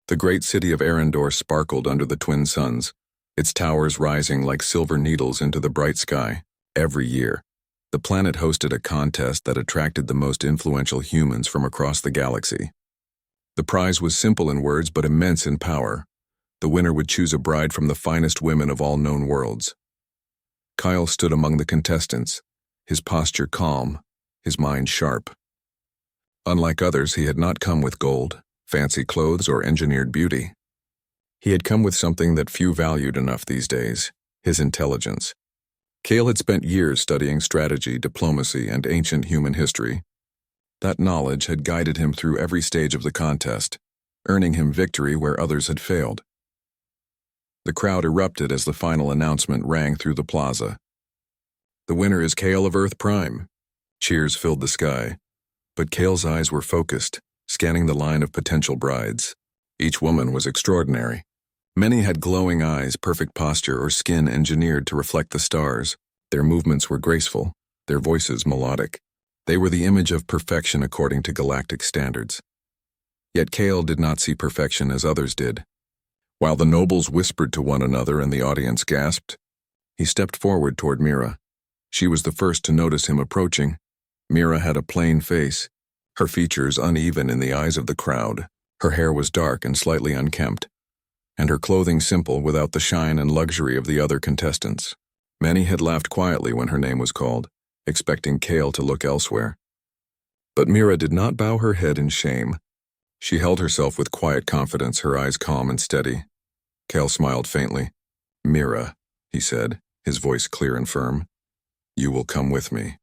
The great city of Arendor sparkled under the twin suns, its towers rising like silver needles into the bright sky. Every year, the planet hosted a contest that attracted the most influential humans from across the galaxy. The prize was simple in words but immense in power. The winner would choose a bride from the finest women of all known worlds. Kyle stood among the contestants, his posture calm, his mind sharp. Unlike others, he had not come with gold, fancy clothes, or engineered beauty. He had come with something that few valued enough these days: his intelligence. Kale had spent years studying strategy, diplomacy, and ancient human history. That knowledge had guided him through every stage of the contest, earning him victory where others had failed. The crowd erupted as the final announcement rang through the plaza. "The winner is Kale of Earth Prime." Cheers filled the sky, but Kale's eyes were focused, scanning the line of potential brides. Each woman was extraordinary. Many had glowing eyes, perfect posture, or skin engineered to reflect the stars. Their movements were graceful, their voices melodic. They were the image of perfection according to galactic standards. Yet Kale did not see perfection as others did. While the nobles whispered to one another and the audience gasped, he stepped forward toward Mira. She was the first to notice him approaching. Mira had a plain face, her features uneven in the eyes of the crowd. Her hair was dark and slightly unkempt, and her clothing simple without the shine and luxury of the other contestants. Many had laughed quietly when her name was called, expecting Kale to look elsewhere. But Mira did not bow her head in shame. She held herself with quiet confidence, her eyes calm and steady. Kale smiled faintly. "Mira," he said, his voice clear and firm, "you will come with me."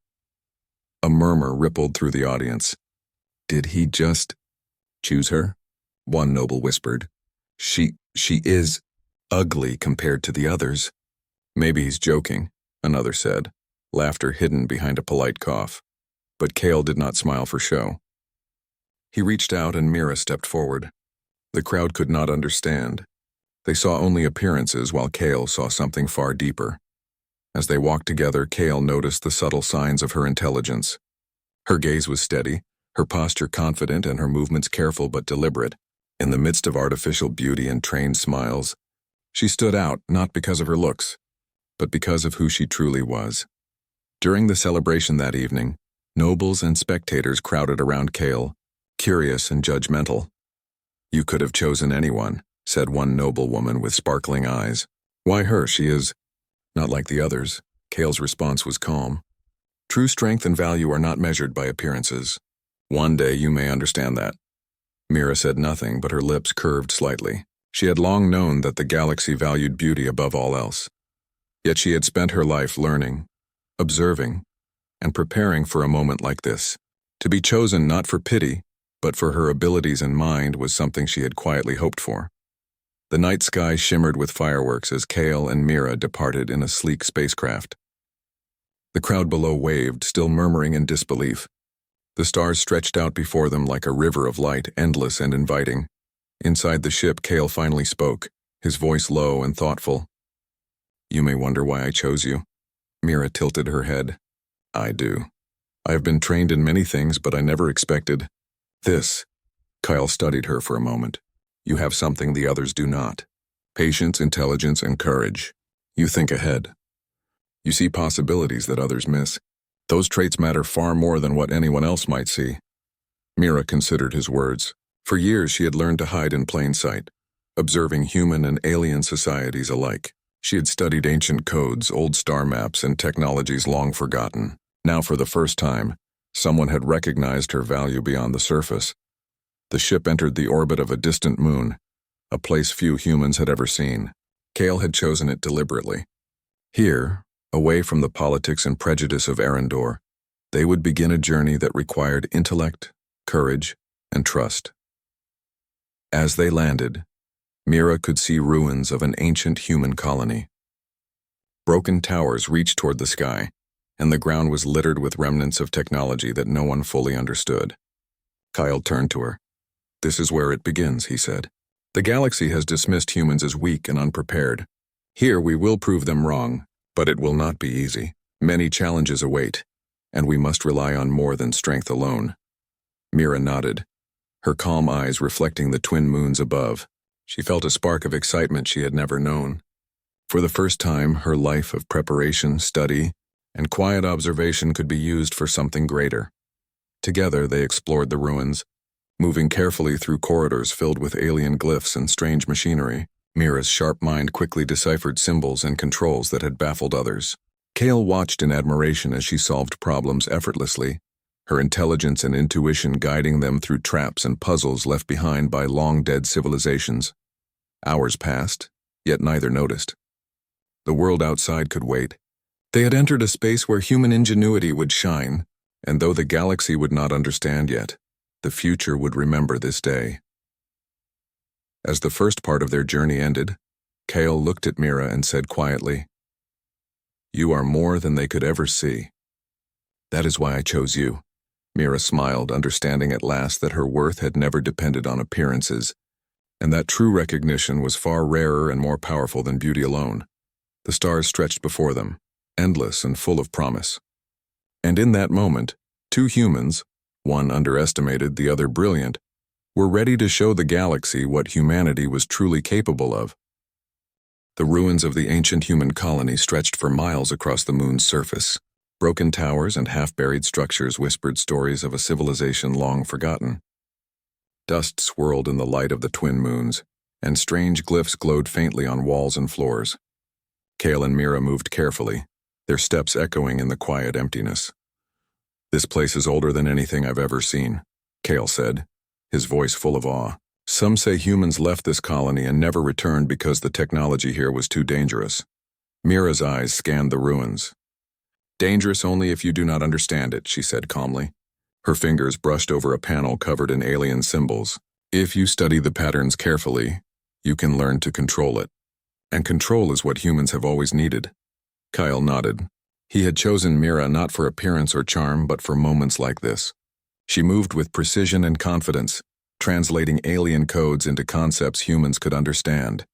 A murmur rippled through the audience. "Did he just choose her?" one noble whispered. She is ugly compared to the others." "Maybe he's joking," another said, laughter hidden behind a polite cough. But Kale did not smile for show. He reached out and Mira stepped forward. The crowd could not understand. They saw only appearances while Kale saw something far deeper. As they walked together, Kale noticed the subtle signs of her intelligence. Her gaze was steady, her posture confident, and her movements careful but deliberate. In the midst of artificial beauty and trained smiles, she stood out not because of her looks, but because of who she truly was. During the celebration that evening, nobles and spectators crowded around Kale, curious and judgmental. "You could have chosen anyone," said one noble woman with sparkling eyes. "Why her? She is not like the others." Kale's response was calm. "True strength and value are not measured by appearances. One day you may understand that." Mira said nothing, but her lips curved slightly. She had long known that the galaxy valued beauty above all else. Yet she had spent her life learning, observing, and preparing for a moment like this. To be chosen not for pity, but for her abilities and mind was something she had quietly hoped for. The night sky shimmered with fireworks as Kale and Mira departed in a sleek spacecraft. The crowd below waved, still murmuring in disbelief. The stars stretched out before them like a river of light, endless and inviting. Inside the ship, Kale finally spoke, his voice low and thoughtful. "You may wonder why I chose you." Mira tilted her head. "I do. I have been trained in many things, but I never expected this." Kyle studied her for a moment. "You have something the others do not. Patience, intelligence, and courage. You think ahead. You see possibilities that others miss. Those traits matter far more than what anyone else might see." Mira considered his words. For years she had learned to hide in plain sight, observing human and alien societies alike. She had studied ancient codes, old star maps, and technologies long forgotten. Now, for the first time, someone had recognized her value beyond the surface. The ship entered the orbit of a distant moon, a place few humans had ever seen. Kale had chosen it deliberately. Here, away from the politics and prejudice of Arendor, they would begin a journey that required intellect, courage, and trust. As they landed, Mira could see ruins of an ancient human colony. Broken towers reached toward the sky, and the ground was littered with remnants of technology that no one fully understood. Kyle turned to her. "This is where it begins," he said. "The galaxy has dismissed humans as weak and unprepared. Here we will prove them wrong, but it will not be easy. Many challenges await, and we must rely on more than strength alone." Mira nodded, her calm eyes reflecting the twin moons above. She felt a spark of excitement she had never known. For the first time, her life of preparation, study, and quiet observation could be used for something greater. Together, they explored the ruins, moving carefully through corridors filled with alien glyphs and strange machinery. Mira's sharp mind quickly deciphered symbols and controls that had baffled others. Kale watched in admiration as she solved problems effortlessly, her intelligence and intuition guiding them through traps and puzzles left behind by long-dead civilizations. Hours passed, yet neither noticed. The world outside could wait. They had entered a space where human ingenuity would shine, and though the galaxy would not understand yet, the future would remember this day. As the first part of their journey ended, Kale looked at Mira and said quietly, "You are more than they could ever see. That is why I chose you." Mira smiled, understanding at last that her worth had never depended on appearances, and that true recognition was far rarer and more powerful than beauty alone. The stars stretched before them, endless and full of promise. And in that moment, two humans, one underestimated, the other brilliant, were ready to show the galaxy what humanity was truly capable of. The ruins of the ancient human colony stretched for miles across the moon's surface. Broken towers and half-buried structures whispered stories of a civilization long forgotten. Dust swirled in the light of the twin moons, and strange glyphs glowed faintly on walls and floors. Kale and Mira moved carefully, their steps echoing in the quiet emptiness. "This place is older than anything I've ever seen," Kale said, his voice full of awe. "Some say humans left this colony and never returned because the technology here was too dangerous." Mira's eyes scanned the ruins. "Dangerous only if you do not understand it," she said calmly. Her fingers brushed over a panel covered in alien symbols. "If you study the patterns carefully, you can learn to control it. And control is what humans have always needed." Kyle nodded. He had chosen Mira not for appearance or charm, but for moments like this. She moved with precision and confidence, translating alien codes into concepts humans could understand.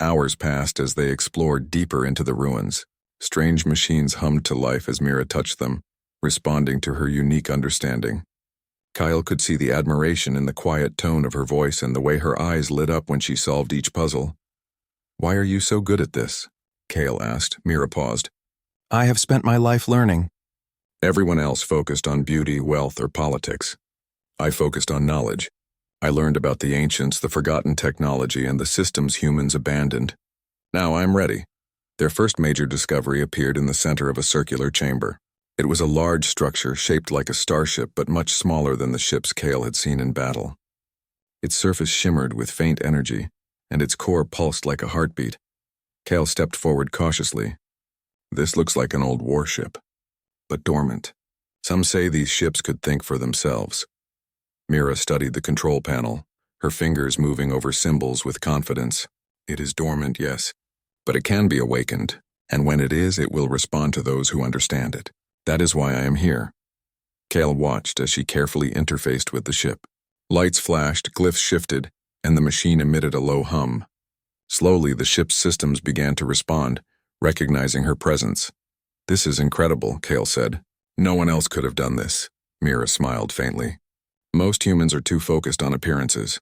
Hours passed as they explored deeper into the ruins. Strange machines hummed to life as Mira touched them, responding to her unique understanding. Kyle could see the admiration in the quiet tone of her voice and the way her eyes lit up when she solved each puzzle. "Why are you so good at this?" Kale asked. Mira paused. "I have spent my life learning." Everyone else focused on beauty, wealth, or politics. I focused on knowledge. I learned about the ancients, the forgotten technology, and the systems humans abandoned. Now I'm ready. Their first major discovery appeared in the center of a circular chamber. It was a large structure shaped like a starship but much smaller than the ships Kale had seen in battle. Its surface shimmered with faint energy, and its core pulsed like a heartbeat. Kale stepped forward cautiously. "This looks like an old warship, but dormant. Some say these ships could think for themselves." Mira studied the control panel, her fingers moving over symbols with confidence. "It is dormant, yes, but it can be awakened, and when it is, it will respond to those who understand it. That is why I am here." Kale watched as she carefully interfaced with the ship. Lights flashed, glyphs shifted, and the machine emitted a low hum. Slowly, the ship's systems began to respond, recognizing her presence. "This is incredible," Kale said. "No one else could have done this." Mira smiled faintly. "Most humans are too focused on appearances.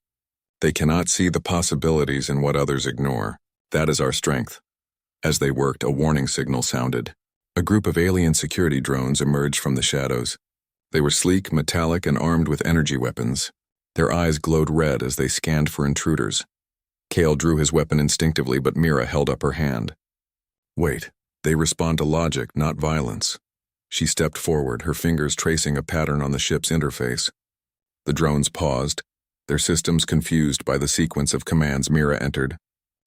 They cannot see the possibilities in what others ignore. That is our strength." As they worked, a warning signal sounded. A group of alien security drones emerged from the shadows. They were sleek, metallic, and armed with energy weapons. Their eyes glowed red as they scanned for intruders. Kale drew his weapon instinctively, but Mira held up her hand. "Wait, they respond to logic, not violence." She stepped forward, her fingers tracing a pattern on the ship's interface. The drones paused, their systems confused by the sequence of commands Mira entered.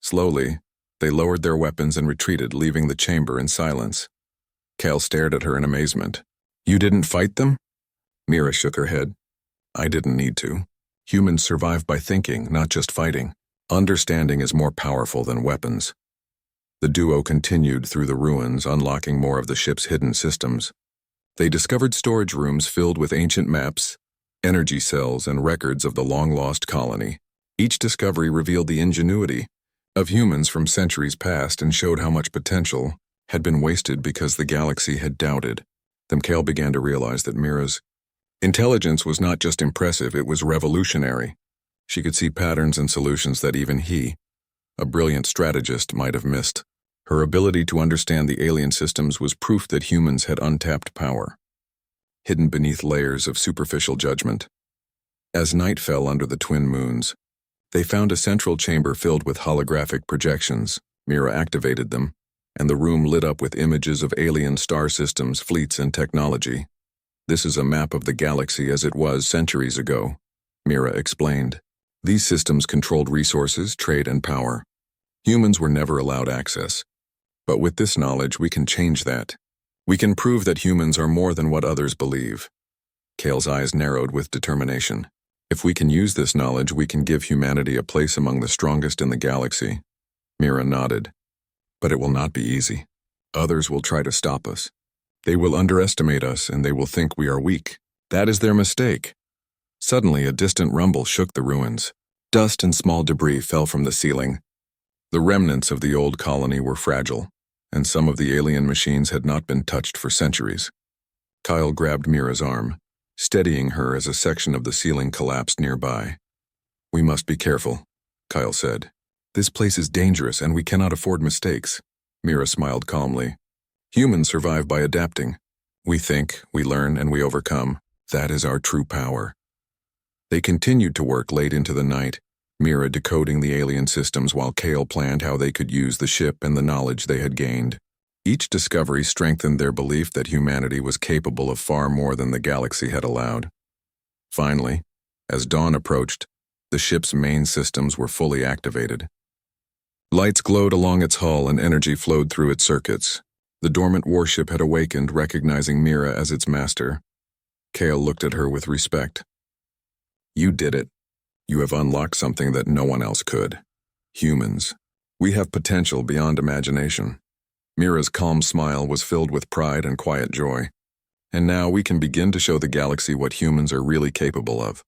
Slowly, they lowered their weapons and retreated, leaving the chamber in silence. Kale stared at her in amazement. "You didn't fight them?" Mira shook her head. "I didn't need to. Humans survive by thinking, not just fighting. Understanding is more powerful than weapons." The duo continued through the ruins, unlocking more of the ship's hidden systems. They discovered storage rooms filled with ancient maps, energy cells, and records of the long-lost colony. Each discovery revealed the ingenuity of humans from centuries past and showed how much potential had been wasted because the galaxy had doubted. Then Kale began to realize that Mira's intelligence was not just impressive, it was revolutionary. She could see patterns and solutions that even he, a brilliant strategist, might have missed. Her ability to understand the alien systems was proof that humans had untapped power, hidden beneath layers of superficial judgment. As night fell under the twin moons, they found a central chamber filled with holographic projections. Mira activated them, and the room lit up with images of alien star systems, fleets, and technology. "This is a map of the galaxy as it was centuries ago," Mira explained. "These systems controlled resources, trade, and power. Humans were never allowed access. But with this knowledge, we can change that. We can prove that humans are more than what others believe." Kale's eyes narrowed with determination. "If we can use this knowledge, we can give humanity a place among the strongest in the galaxy." Mira nodded. "But it will not be easy. Others will try to stop us. They will underestimate us, and they will think we are weak. That is their mistake." Suddenly, a distant rumble shook the ruins. Dust and small debris fell from the ceiling. The remnants of the old colony were fragile, and some of the alien machines had not been touched for centuries. Kyle grabbed Mira's arm, steadying her as a section of the ceiling collapsed nearby. "We must be careful," Kyle said. "This place is dangerous and we cannot afford mistakes." Mira smiled calmly. "Humans survive by adapting. We think, we learn, and we overcome. That is our true power." They continued to work late into the night, Mira decoding the alien systems while Kale planned how they could use the ship and the knowledge they had gained. Each discovery strengthened their belief that humanity was capable of far more than the galaxy had allowed. Finally, as dawn approached, the ship's main systems were fully activated. Lights glowed along its hull and energy flowed through its circuits. The dormant warship had awakened, recognizing Mira as its master. Kale looked at her with respect. "You did it. You have unlocked something that no one else could. Humans. We have potential beyond imagination." Mira's calm smile was filled with pride and quiet joy. "And now we can begin to show the galaxy what humans are really capable of.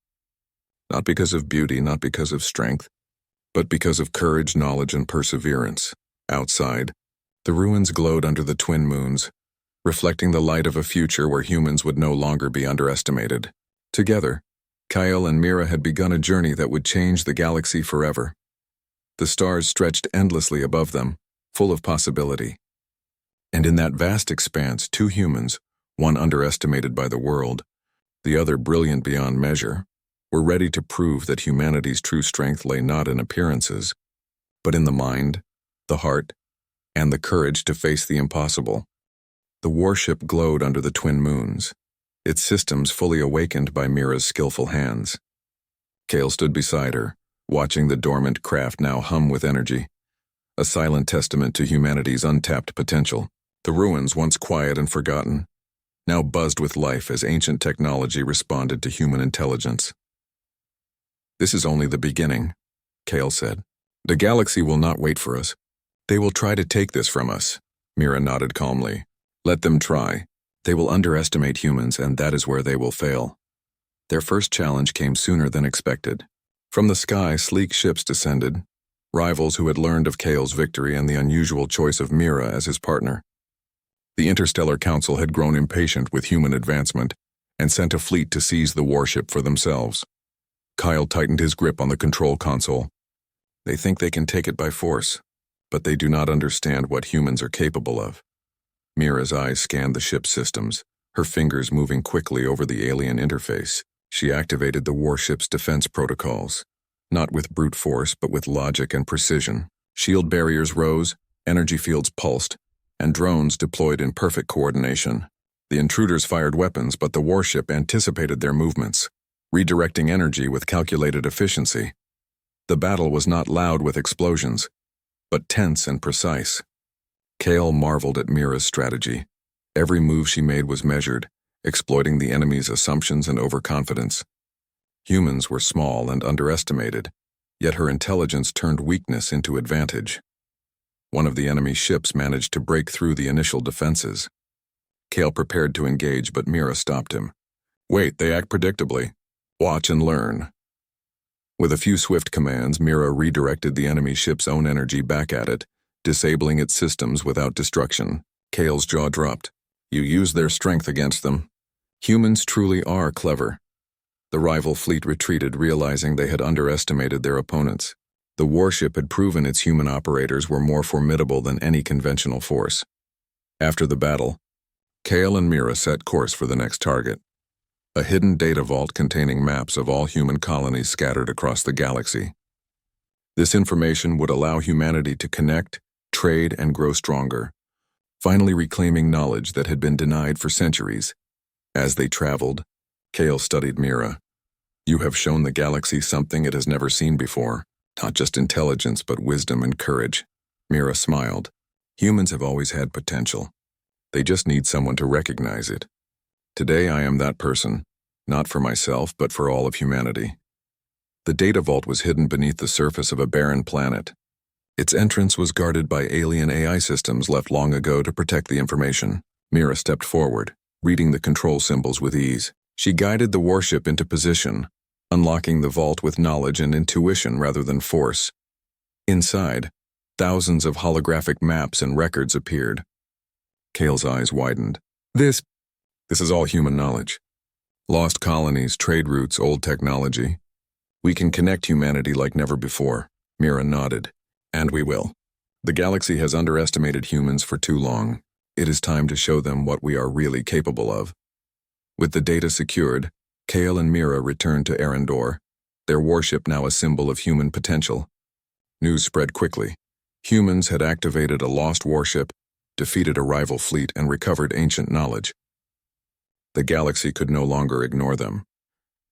Not because of beauty, not because of strength, but because of courage, knowledge, and perseverance." Outside, the ruins glowed under the twin moons, reflecting the light of a future where humans would no longer be underestimated. Together, Kyle and Mira had begun a journey that would change the galaxy forever. The stars stretched endlessly above them, full of possibility. And in that vast expanse, two humans, one underestimated by the world, the other brilliant beyond measure, were ready to prove that humanity's true strength lay not in appearances, but in the mind, the heart, and the courage to face the impossible. The warship glowed under the twin moons, its systems fully awakened by Mira's skillful hands. Kale stood beside her, watching the dormant craft now hum with energy, a silent testament to humanity's untapped potential. The ruins, once quiet and forgotten, now buzzed with life as ancient technology responded to human intelligence. "This is only the beginning," Kale said. "The galaxy will not wait for us. They will try to take this from us." Mira nodded calmly. "Let them try. They will underestimate humans, and that is where they will fail." Their first challenge came sooner than expected. From the sky, sleek ships descended, rivals who had learned of Kale's victory and the unusual choice of Mira as his partner. The Interstellar Council had grown impatient with human advancement and sent a fleet to seize the warship for themselves. Kyle tightened his grip on the control console. "They think they can take it by force, but they do not understand what humans are capable of." Mira's eyes scanned the ship's systems, her fingers moving quickly over the alien interface. She activated the warship's defense protocols, not with brute force but with logic and precision. Shield barriers rose, energy fields pulsed, and drones deployed in perfect coordination. The intruders fired weapons, but the warship anticipated their movements, redirecting energy with calculated efficiency. The battle was not loud with explosions, but tense and precise. Kale marveled at Mira's strategy. Every move she made was measured, exploiting the enemy's assumptions and overconfidence. Humans were small and underestimated, yet her intelligence turned weakness into advantage. One of the enemy ships managed to break through the initial defenses. Kale prepared to engage, but Mira stopped him. "Wait, they act predictably. Watch and learn." With a few swift commands, Mira redirected the enemy ship's own energy back at it, disabling its systems without destruction. Kale's jaw dropped. "You use their strength against them. Humans truly are clever." The rival fleet retreated, realizing they had underestimated their opponents. The warship had proven its human operators were more formidable than any conventional force. After the battle, Kale and Mira set course for the next target, a hidden data vault containing maps of all human colonies scattered across the galaxy. This information would allow humanity to connect, trade, and grow stronger, finally reclaiming knowledge that had been denied for centuries. As they traveled, Kale studied Mira. "You have shown the galaxy something it has never seen before, not just intelligence but wisdom and courage." Mira smiled. "Humans have always had potential. They just need someone to recognize it. Today I am that person, not for myself but for all of humanity." The data vault was hidden beneath the surface of a barren planet. Its entrance was guarded by alien AI systems left long ago to protect the information. Mira stepped forward, reading the control symbols with ease. She guided the warship into position, unlocking the vault with knowledge and intuition rather than force. Inside, thousands of holographic maps and records appeared. Kale's eyes widened. This is all human knowledge. Lost colonies, trade routes, old technology. We can connect humanity like never before." Mira nodded. "And we will. The galaxy has underestimated humans for too long. It is time to show them what we are really capable of." With the data secured, Kale and Mira returned to Arendor, their warship now a symbol of human potential. News spread quickly. Humans had activated a lost warship, defeated a rival fleet, and recovered ancient knowledge. The galaxy could no longer ignore them.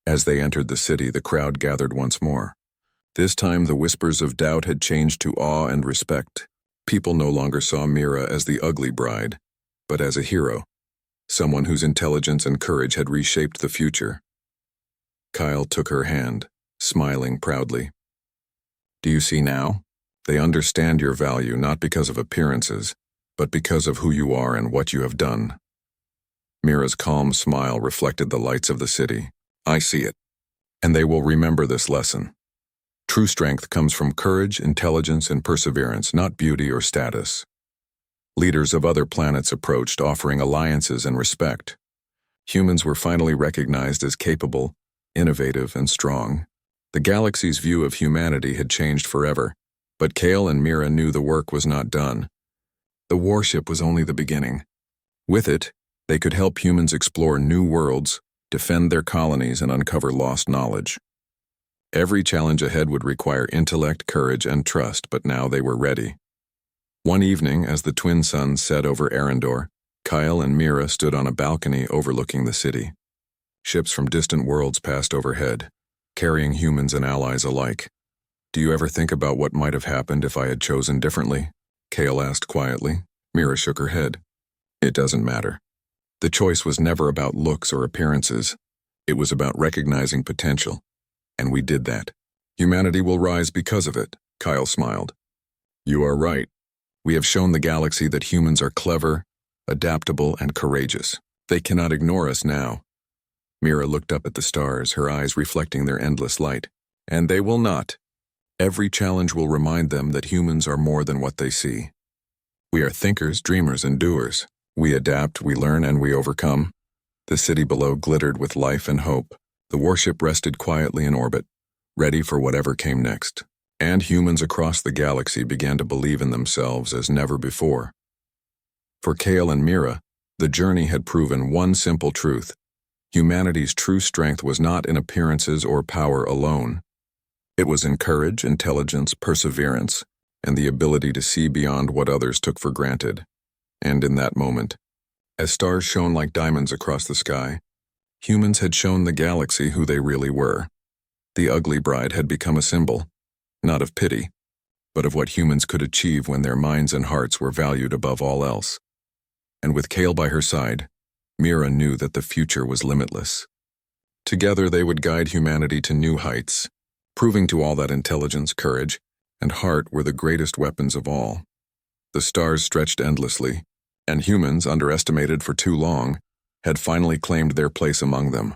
As they entered the city, the crowd gathered once more. This time, the whispers of doubt had changed to awe and respect. People no longer saw Mira as the ugly bride, but as a hero, someone whose intelligence and courage had reshaped the future. Kyle took her hand, smiling proudly. "Do you see now? They understand your value not because of appearances, but because of who you are and what you have done." Mira's calm smile reflected the lights of the city. "I see it, and they will remember this lesson. True strength comes from courage, intelligence, and perseverance, not beauty or status." Leaders of other planets approached, offering alliances and respect. Humans were finally recognized as capable, innovative, and strong. The galaxy's view of humanity had changed forever, but Kale and Mira knew the work was not done. The warship was only the beginning. With it, they could help humans explore new worlds, defend their colonies, and uncover lost knowledge. Every challenge ahead would require intellect, courage, and trust, but now they were ready. One evening, as the twin suns set over Arendor, Kyle and Mira stood on a balcony overlooking the city. Ships from distant worlds passed overhead, carrying humans and allies alike. "Do you ever think about what might have happened if I had chosen differently?" Kale asked quietly. Mira shook her head. "It doesn't matter. The choice was never about looks or appearances. It was about recognizing potential. And we did that. Humanity will rise because of it," Kyle smiled. "You are right. We have shown the galaxy that humans are clever, adaptable, and courageous. They cannot ignore us now." Mira looked up at the stars, her eyes reflecting their endless light. "And they will not. Every challenge will remind them that humans are more than what they see. We are thinkers, dreamers, and doers. We adapt, we learn, and we overcome." The city below glittered with life and hope. The warship rested quietly in orbit, ready for whatever came next. And humans across the galaxy began to believe in themselves as never before. For Kale and Mira, the journey had proven one simple truth. Humanity's true strength was not in appearances or power alone. It was in courage, intelligence, perseverance, and the ability to see beyond what others took for granted. And in that moment, as stars shone like diamonds across the sky, humans had shown the galaxy who they really were. The ugly bride had become a symbol, not of pity, but of what humans could achieve when their minds and hearts were valued above all else. And with Kale by her side, Mira knew that the future was limitless. Together they would guide humanity to new heights, proving to all that intelligence, courage, and heart were the greatest weapons of all. The stars stretched endlessly, and humans, underestimated for too long, had finally claimed their place among them.